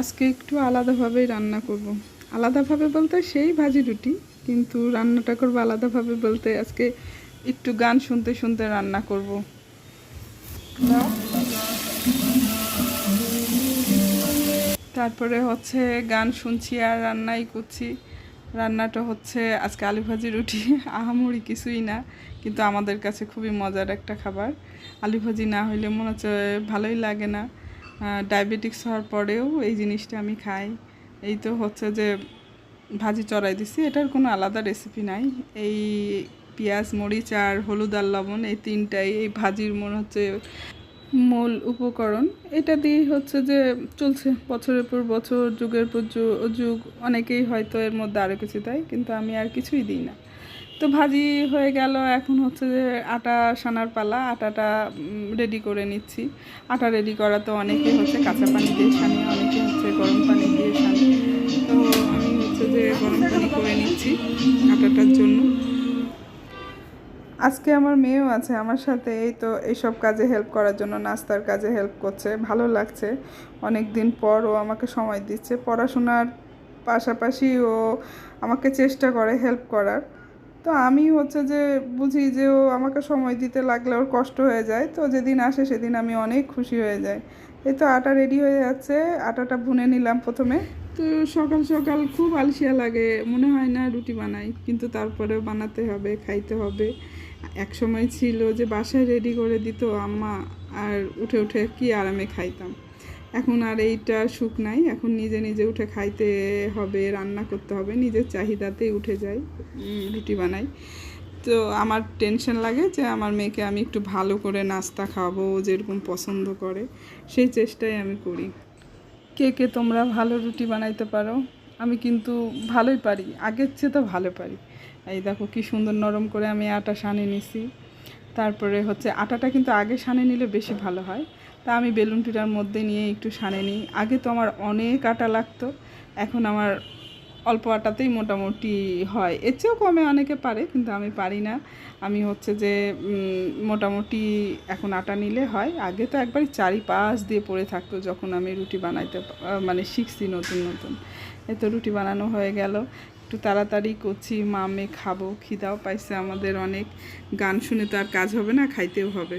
আজকে একটু আলাদাভাবেই রান্না করব। আলাদাভাবে বলতে সেই ভাজি রুটি, কিন্তু রান্নাটা করবো আলাদাভাবে বলতে আজকে একটু গান শুনতে শুনতে রান্না করব। তারপরে হচ্ছে গান শুনছি আর রান্নাই করছি। রান্নাটা হচ্ছে আজকে আলু ভাজি রুটি। আহামরি কিছুই না, কিন্তু আমাদের কাছে খুবই মজার একটা খাবার। আলু ভাজি না হইলে মনে হচ্ছে ভালোই লাগে না। ডায়াবেটিক্স হওয়ার পরেও এই জিনিসটা আমি খাই। এই তো হচ্ছে যে ভাজি চড়াই দিছি, এটার কোনো আলাদা রেসিপি নাই। এই পেঁয়াজ মরিচ আর হলুদ আর লবণ এই তিনটাই এই ভাজির মনে হচ্ছে মূল উপকরণ। এটা দিয়েই হচ্ছে যে চলছে বছরের পর বছর, যুগের পর যুগ। অনেকেই হয়তো এর মধ্যে আরও কিছু দেয়, কিন্তু আমি আর কিছুই দিই না। তো ভাজি হয়ে গেল, এখন হচ্ছে যে আটা সানার পালা। আটাটা রেডি করে নিচ্ছি। আটা রেডি করা তো অনেকেই হচ্ছে কাঁচা পানি দিয়ে সানি, অনেকে হচ্ছে গরম পানি দিয়ে সানি। তো আমি হচ্ছে যে গরম পানি করে নিচ্ছি আটাটার জন্য। আজকে আমার মেয়েও আছে আমার সাথে, এই তো এইসব কাজে হেল্প করার জন্য, নাস্তার কাজে হেল্প করছে। ভালো লাগছে, অনেক দিন পর ও আমাকে সময় দিচ্ছে। পড়াশোনার পাশাপাশি ও আমাকে চেষ্টা করে হেল্প করার। তো আমি হচ্ছে যে বুঝি যে ও আমাকে সময় দিতে লাগলে ওর কষ্ট হয়ে যায়, তো যেদিন আসে সেদিন আমি অনেক খুশি হয়ে যাই। এই তো আটা রেডি হয়ে যাচ্ছে, আটাটা ভুনে নিলাম প্রথমে। তো সকাল সকাল খুব আলসিয়া লাগে, মনে হয় না রুটি বানাই, কিন্তু তারপরেও বানাতে হবে, খাইতে হবে। এক সময় ছিল যে বাসায় রেডি করে দিত আম্মা, আর উঠে উঠে কি আরামে খাইতাম। এখন আর এইটা সুখ নাই, এখন নিজে নিজে উঠে খাইতে হবে, রান্না করতে হবে, নিজের চাহিদাতেই উঠে যাই, রুটি বানাই। তো আমার টেনশন লাগে যে আমার মেয়েকে আমি একটু ভালো করে নাস্তা খাওয়াবো, ও যেরকম পছন্দ করে সেই চেষ্টাই আমি করি। কে কে তোমরা ভালো রুটি বানাইতে পারো? আমি কিন্তু ভালোই পারি, আগের চেয়ে তো ভালো পারি। এই দেখো কি সুন্দর নরম করে আমি আটা সানে নিছি। তারপরে হচ্ছে আটাটা কিন্তু আগে সানে নিলে বেশি ভালো হয়। তা আমি বেলুন পিঠার মধ্যে নিয়ে একটু সানে নিই। আগে তো আমার অনেক আটা লাগতো, এখন আমার অল্প আটাতেই মোটামুটি হয়। এর চেয়েও কমে অনেকে পারে, কিন্তু আমি পারি না। আমি হচ্ছে যে মোটামুটি এখন আটা নিলে হয়। আগে তো একবারই চারিপাশ দিয়ে পড়ে থাকতো যখন আমি রুটি বানাইতে মানে শিখছি নতুন নতুন। এই তো রুটি বানানো হয়ে গেল, একটু তাড়াতাড়ি করছি, মামে খাবো, খিদাও পাইছে আমাদের অনেক। গান শুনে তো আর কাজ হবে না, খাইতেও হবে।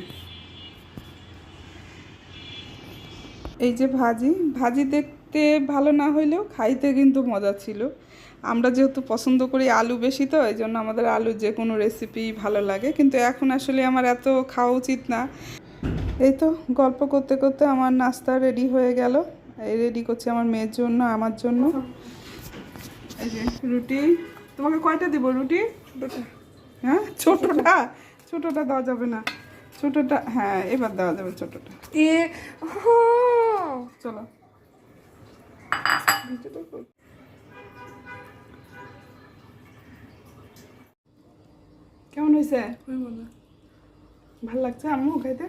এই যে ভাজি, ভাজি দেখতে ভালো না হইলেও খাইতে কিন্তু মজা ছিল। আমরা যেহেতু পছন্দ করি আলু বেশি, তো এই জন্য আমাদের আলুর যে কোনো রেসিপি ভালো লাগে, কিন্তু এখন আসলে আমার এত খাওয়া উচিত না। এই তো গল্প করতে করতে আমার নাস্তা রেডি হয়ে গেল। এই রেডি করছি আমার মেয়ের জন্য, আমার জন্য। এই যে রুটি, তোমাকে কয়টা দিব রুটি? ছোটোটা। হ্যাঁ ছোটোটা, ছোটোটা দেওয়া যাবে না। ছোটোটা হ্যাঁ এবার দেওয়া যাবে ছোটোটা। চলো কেমন হয়েছে? ভাল লাগছে আম্মু খাইতে?